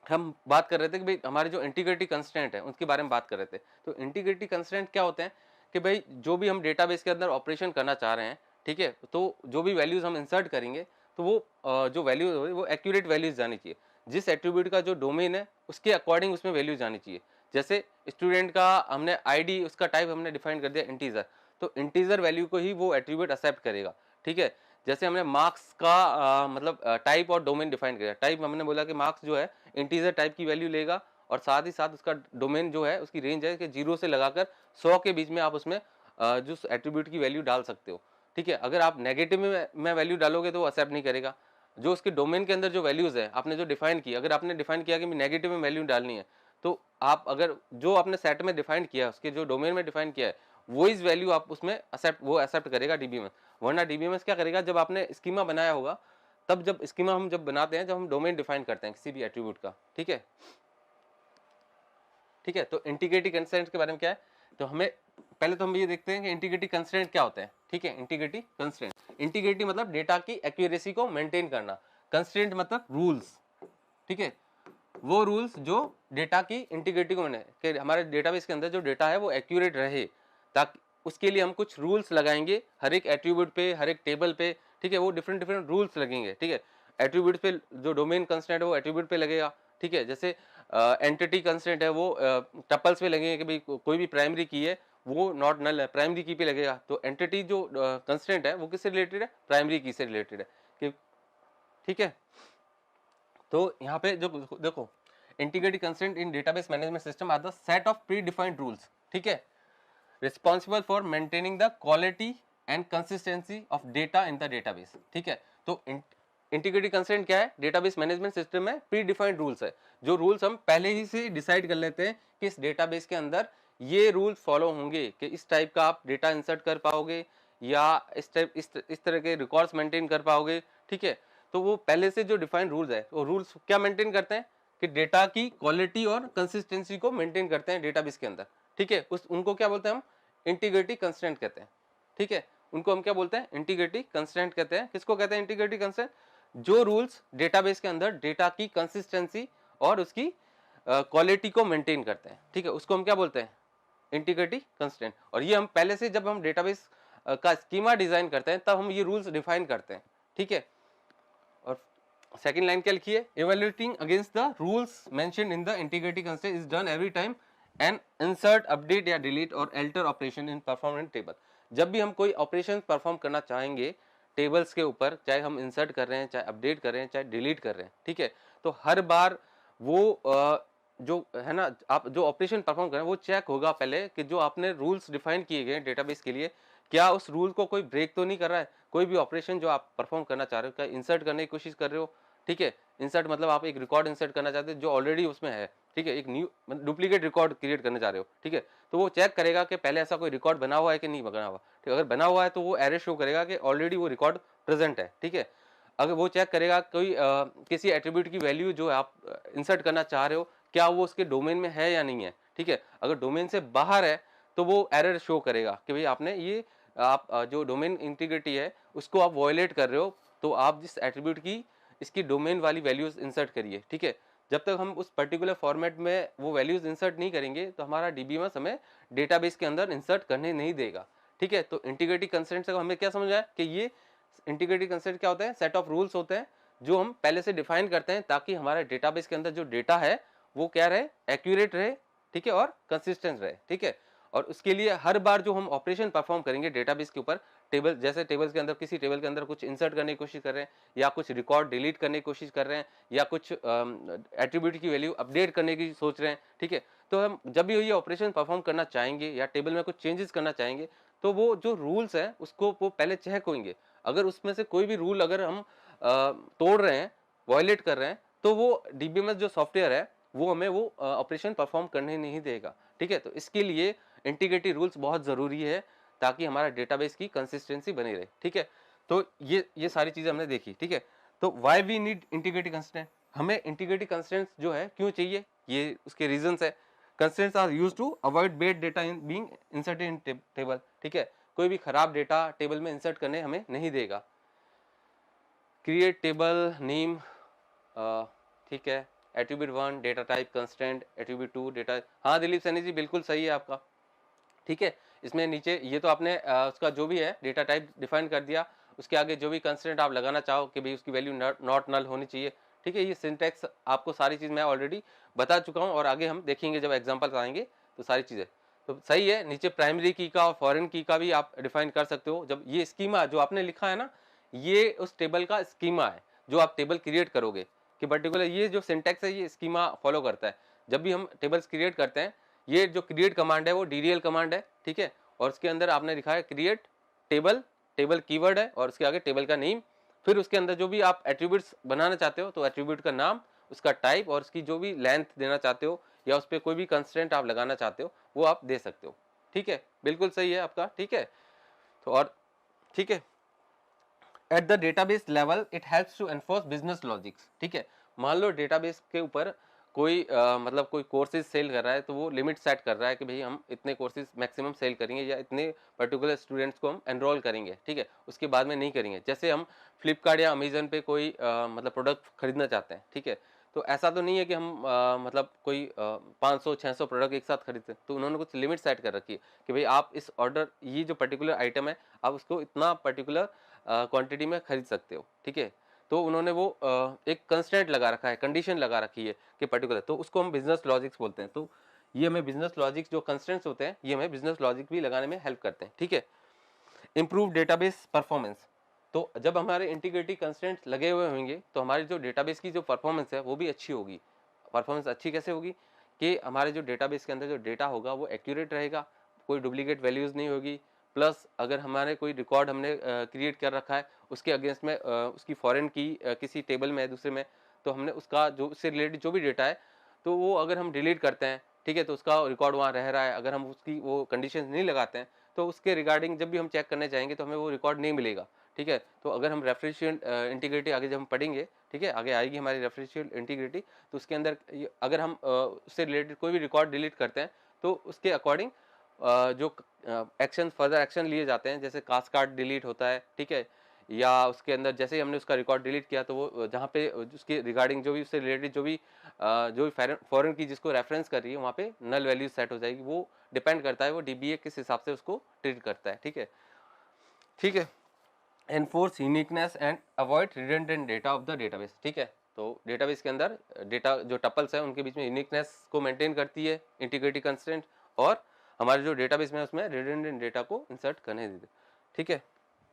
हम बात कर रहे थे कि भाई हमारे जो इंटीग्रिटी कंस्ट्रेंट है उसके बारे में बात कर रहे थे। तो इंटीग्रिटी कंस्ट्रेंट क्या होते हैं कि भाई जो भी हम डेटाबेस के अंदर ऑपरेशन करना चाह रहे हैं, ठीक है, तो जो भी वैल्यूज हम इंसर्ट करेंगे तो वो जो वैल्यू वो एक्यूरेट वैल्यूज जानी चाहिए। जिस एट्रीब्यूट का जो डोमेन है उसके अकॉर्डिंग उसमें वैल्यूज जानी चाहिए। जैसे स्टूडेंट का हमने आईडी, उसका टाइप हमने डिफाइन कर दिया इंटीजर, तो इंटीजर वैल्यू को ही वो एट्रीब्यूट एक्सेप्ट करेगा, ठीक है। जैसे हमने मार्क्स का मतलब टाइप और डोमेन डिफाइन किया। टाइप हमने बोला कि मार्क्स जो है इंटीजर टाइप की वैल्यू लेगा, और साथ ही साथ उसका डोमेन जो है उसकी रेंज है कि 0 से लगाकर 100 के बीच में आप उसमें जो एट्रीब्यूट की वैल्यू डाल सकते हो, ठीक है। अगर आप नेगेटिव में वैल्यू डालोगे तो वो एक्सेप्ट नहीं करेगा। जो उसके डोमेन के अंदर जो वैल्यूज है आपने जो डिफाइन किया, अगर आपने डिफाइन किया कि नेगेटिव में वैल्यू डालनी है, तो आप अगर जो आपने सेट में डिफाइन किया, उसके जो डोमेन में डिफाइन किया है, वो इस वैल्यू आप उसमें एक्सेप्ट करेगा डीबीएमएस। वरना डीबीएमएस क्या करेगा, जब आपने स्कीमा बनाया होगा, तब जब स्कीमा हम जब बनाते हैं, जब हम डोमेन डिफाइन करते हैं किसी भी एट्रीब्यूट का, ठीक है, ठीक है। तो इंटीग्रिटी कंस्ट्रेंट के बारे में क्या है, तो हमें पहले तो हम ये देखते हैं कि इंटीग्रिटी कंस्ट्रेंट क्या होता है, ठीक है। इंटीग्रिटी कंस्ट्रेंट, इंटीग्रिटी मतलब डेटा की एक्यूरेसी को मेंटेन करना, कंस्ट्रेंट मतलब रूल्स, ठीक है। वो रूल्स जो डेटा की इंटीग्रिटी को कि हमारे डेटाबेस के अंदर जो डेटा है वो एक्यूरेट रहे, ताकि उसके लिए हम कुछ रूल्स लगाएंगे हर एक एट्रीब्यूट पे, हर एक टेबल पे, ठीक है। वो डिफरेंट डिफरेंट रूल्स लगेंगे, ठीक है। एट्रीब्यूट पे जो डोमेन कंस्ट्रेंट है वो एट्रीब्यूट पे लगेगा, ठीक है। जैसे एंटिटी कंस्ट्रेंट है वो टपल्स पे लगेंगे कि भाई कोई भी प्राइमरी की है वो नॉट नल है, प्राइमरी की पे लगेगा। तो एंटिटी जो कंस्ट्रेंट है वो किससे रिलेटेड है, प्राइमरी की से रिलेटेड है कि, ठीक है। तो यहाँ पे जो देखो, integrity constraint in database management system are the set of predefined rules, ठीक है, responsible for maintaining the quality and consistency of data in the database, ठीक है। तो इंटीग्रिटी कंस्ट्रेंट क्या है, डेटाबेस मैनेजमेंट सिस्टम में प्री डिफाइंड रूल्स है, जो रूल्स हम पहले ही से डिसाइड कर लेते हैं कि इस डेटाबेस के अंदर ये रूल्स फॉलो होंगे कि इस टाइप का आप डेटा इंसर्ट कर पाओगे, या इस टाइप इस तरह के रिकॉर्ड्स मेंटेन कर पाओगे, ठीक है। तो वो पहले से जो डिफाइंड रूल्स है, वो रूल्स क्या मेंटेन करते हैं कि डेटा की क्वालिटी और कंसिस्टेंसी को मेंटेन करते हैं डेटाबेस के अंदर, ठीक है। उस उनको क्या बोलते हैं हम, इंटीग्रिटी कंस्ट्रेंट कहते हैं, ठीक है। उनको हम क्या बोलते हैं, इंटीग्रिटी कंस्ट्रेंट कहते हैं। किसको कहते हैं इंटीग्रिटी कंस्ट्रेंट, जो रूल्स डेटाबेस के अंदर डेटा की कंसिस्टेंसी और उसकी क्वालिटी को मेंटेन करते हैं, ठीक है, उसको हम क्या बोलते हैं, इंटीग्रिटी कंस्ट्रेंट। और ये हम पहले से जब हम डेटाबेस का स्कीमा डिजाइन करते हैं तब हम ये रूल्स डिफाइन करते हैं, ठीक है। और सेकंड लाइन क्या लिखी है, evaluating against the rules mentioned in the integrity constraint is done every time and insert update या डिलीट और alter operation in perform in table. जब भी हम कोई ऑपरेशन परफॉर्म करना चाहेंगे टेबल्स के ऊपर, चाहे हम इंसर्ट कर रहे हैं, चाहे अपडेट कर रहे हैं, चाहे डिलीट कर रहे हैं, ठीक है, तो हर बार वो जो है ना, आप जो ऑपरेशन परफॉर्म कर रहे हैं वो चेक होगा पहले कि जो आपने रूल्स डिफाइन किए गए डेटाबेस के लिए, क्या उस रूल को कोई ब्रेक तो नहीं कर रहा है। कोई भी ऑपरेशन जो आप परफॉर्म करना चाह रहे हो, क्या इंसर्ट करने की कोशिश कर रहे हो, ठीक है, इंसर्ट मतलब आप एक रिकॉर्ड इंसर्ट करना चाहते हो जो ऑलरेडी उसमें है, ठीक है, एक न्यू डुप्लीकेट रिकॉर्ड क्रिएट करने जा रहे हो, ठीक है। तो वो चेक करेगा कि पहले ऐसा कोई रिकॉर्ड बना हुआ है कि नहीं बना हुआ, ठीक है। अगर बना हुआ है तो वो एरर शो करेगा कि ऑलरेडी वो रिकॉर्ड प्रेजेंट है, ठीक है। अगर वो चेक करेगा कोई किसी एट्रीब्यूट की वैल्यू जो आप इंसर्ट करना चाह रहे हो, क्या वो उसके डोमेन में है या नहीं है, ठीक है। अगर डोमेन से बाहर है तो वो एरर शो करेगा कि भाई आपने ये आप जो डोमेन इंटीग्रिटी है उसको आप वॉयलेट कर रहे हो, तो आप जिस एट्रीब्यूट की इसकी डोमेन वाली वैल्यूज इंसर्ट करिए, ठीक है। जब तक हम उस पर्टिकुलर फॉर्मेट में वो वैल्यूज इंसर्ट नहीं करेंगे तो हमारा डीबीएमएस हमें डेटाबेस के अंदर इंसर्ट करने नहीं देगा, ठीक है। तो इंटीग्रिटी कंस्ट्रेंट से हमें क्या समझ आया कि ये इंटीग्रिटी कंस्ट्रेंट क्या होता है, सेट ऑफ रूल्स होते हैं जो हम पहले से डिफाइन करते हैं ताकि हमारे डेटाबेस के अंदर जो डेटा है वो क्या रहे, एक्यूरेट रहे, ठीक है, और कंसिस्टेंट रहे, ठीक है। और उसके लिए हर बार जो हम ऑपरेशन परफॉर्म करेंगे डेटाबेस के ऊपर, टेबल जैसे टेबल्स के अंदर किसी टेबल के अंदर कुछ इंसर्ट करने की कोशिश कर रहे हैं, या कुछ रिकॉर्ड डिलीट करने की कोशिश कर रहे हैं, या कुछ एट्रीब्यूट की वैल्यू अपडेट करने की सोच रहे हैं, ठीक है। तो हम जब भी ये ऑपरेशन परफॉर्म करना चाहेंगे या टेबल में कुछ चेंजेस करना चाहेंगे, तो वो जो रूल्स है उसको वो पहले चेक होंगे। अगर उसमें से कोई भी रूल अगर हम तोड़ रहे हैं, वायलेट कर रहे हैं, तो वो डीबीएमएस जो सॉफ्टवेयर है वो हमें वो ऑपरेशन परफॉर्म करने नहीं देगा, ठीक है। तो इसके लिए इंटीग्रिटी रूल्स बहुत जरूरी है ताकि हमारा डेटाबेस की कंसिस्टेंसी बनी रहे, ठीक है। तो ये सारी चीजें हमने देखी, ठीक है। तो why we need integrity constraint, हमें इंटीग्रिटी कंस्ट्रेंट्स जो है क्यों चाहिए, ये उसके रीजंस है। Constraints are used to avoid bad data in being inserted in table, ठीक है। कोई भी खराब डेटा टेबल में इंसर्ट करने हमें नहीं देगा। क्रिएट टेबल नेम, ठीक है, attribute 1 data type constraint, attribute 2 data. हाँ दिलीप सैनी जी बिल्कुल सही है आपका, ठीक है। इसमें नीचे ये तो आपने उसका जो भी है डेटा टाइप डिफाइन कर दिया, उसके आगे जो भी कंस्ट्रेंट आप लगाना चाहो कि भाई उसकी वैल्यू नॉट नल होनी चाहिए, ठीक है। ये सिंटैक्स आपको सारी चीज़ मैं ऑलरेडी बता चुका हूँ और आगे हम देखेंगे जब एग्जाम्पल्स आएंगे तो सारी चीज़ें तो सही है। नीचे प्राइमरी की का और फॉरेन की का भी आप डिफाइन कर सकते हो। जब ये स्कीमा जो आपने लिखा है ना, ये उस टेबल का स्कीमा है जो आप टेबल क्रिएट करोगे कि पर्टिकुलर ये जो सिंटैक्स है ये स्कीमा फॉलो करता है। जब भी हम टेबल्स क्रिएट करते हैं, ये जो क्रिएट कमांड है वो DDL कमांड है, ठीक है। और उसके अंदर आपने लिखा है क्रिएट टेबल, टेबल कीवर्ड है और उसके आगे टेबल का नेम, फिर उसके अंदर जो भी आप एट्रीब्यूट्स बनाना चाहते हो तो एट्रीब्यूट का नाम, उसका टाइप और उसकी जो भी लेंथ देना चाहते हो या उस पर कोई भी कंस्ट्रेंट आप लगाना चाहते हो वो आप दे सकते हो, ठीक है। बिल्कुल सही है आपका, ठीक है। तो और ठीक है, at the database level it helps to enforce business logics, ठीक है। मान लो डेटाबेस के ऊपर कोई मतलब कोई कोर्सेज सेल कर रहा है तो वो लिमिट सेट कर रहा है कि भाई हम इतने कोर्सेज मैक्सिमम सेल करेंगे या इतने पर्टिकुलर स्टूडेंट्स को हम एनरोल करेंगे, ठीक है। उसके बाद में नहीं करेंगे। जैसे हम फ्लिपकार्ट या अमेजन पे कोई मतलब प्रोडक्ट खरीदना चाहते हैं, ठीक है। तो ऐसा तो नहीं है कि हम मतलब कोई 500-600 प्रोडक्ट एक साथ खरीदते हैं, तो उन्होंने कुछ लिमिट सेट कर रखी है कि भाई आप इस ऑर्डर ये जो पर्टिकुलर आइटम है आप उसको इतना पर्टिकुलर क्वांटिटी में खरीद सकते हो, ठीक है। तो उन्होंने वो एक कंस्ट्रेंट लगा रखा है, कंडीशन लगा रखी है कि पर्टिकुलर, तो उसको हम बिजनेस लॉजिक्स बोलते हैं। तो ये हमें बिजनेस लॉजिक्स जो कंस्ट्रेंट्स होते हैं ये हमें बिजनेस लॉजिक भी लगाने में हेल्प करते हैं, ठीक है। इंप्रूव डेटाबेस परफॉर्मेंस, तो जब हमारे इंटीग्रिटी कंस्ट्रेंट्स लगे हुए होंगे तो हमारी जो डेटाबेस की जो परफॉर्मेंस है वो भी अच्छी होगी। परफॉर्मेंस अच्छी कैसे होगी कि हमारे जो डेटाबेस के अंदर जो डेटा होगा वो एक्यूरेट रहेगा, कोई डुप्लीकेट वैल्यूज नहीं होगी। प्लस अगर हमारे कोई रिकॉर्ड हमने क्रिएट कर रखा है उसके अगेंस्ट में उसकी फॉरेन की किसी टेबल में दूसरे में, तो हमने उसका जो उससे रिलेटेड जो भी डेटा है तो वो अगर हम डिलीट करते हैं, ठीक है, तो उसका रिकॉर्ड वहाँ रह रहा है। अगर हम उसकी वो कंडीशन नहीं लगाते हैं तो उसके रिगार्डिंग जब भी हम चेक करने जाएंगे तो हमें वो रिकॉर्ड नहीं मिलेगा, ठीक है। तो अगर हम रेफरेंशियल इंटीग्रिटी आगे जब हम पढ़ेंगे, ठीक है, आगे आएगी हमारी रेफरेंशियल इंटीग्रिटी, तो उसके अंदर अगर हम उससे रिलेटेड कोई भी रिकॉर्ड डिलीट करते हैं तो उसके अकॉर्डिंग जो एक्शन फर्दर एक्शन लिए जाते हैं, जैसे कास्केड डिलीट होता है, ठीक है, या उसके अंदर जैसे ही हमने उसका रिकॉर्ड डिलीट किया तो वो जहाँ पे उसके रिगार्डिंग जो भी उससे रिलेटेड जो भी फॉरेन की जिसको रेफरेंस कर रही है वहाँ पे नल वैल्यू सेट हो जाएगी। वो डिपेंड करता है वो DBA किस हिसाब से उसको ट्रीट करता है, ठीक है, ठीक है। Enforce uniqueness and avoid redundant data of the database, ठीक है। तो डेटाबेस के अंदर डेटा जो टपल्स है उनके बीच में यूनिकनेस को मेंटेन करती है इंटीग्रिटी कंस्ट्रेंट, और हमारे जो डेटाबेस में उसमें रिडंडेंट डेटा को इंसर्ट करने देते, ठीक है।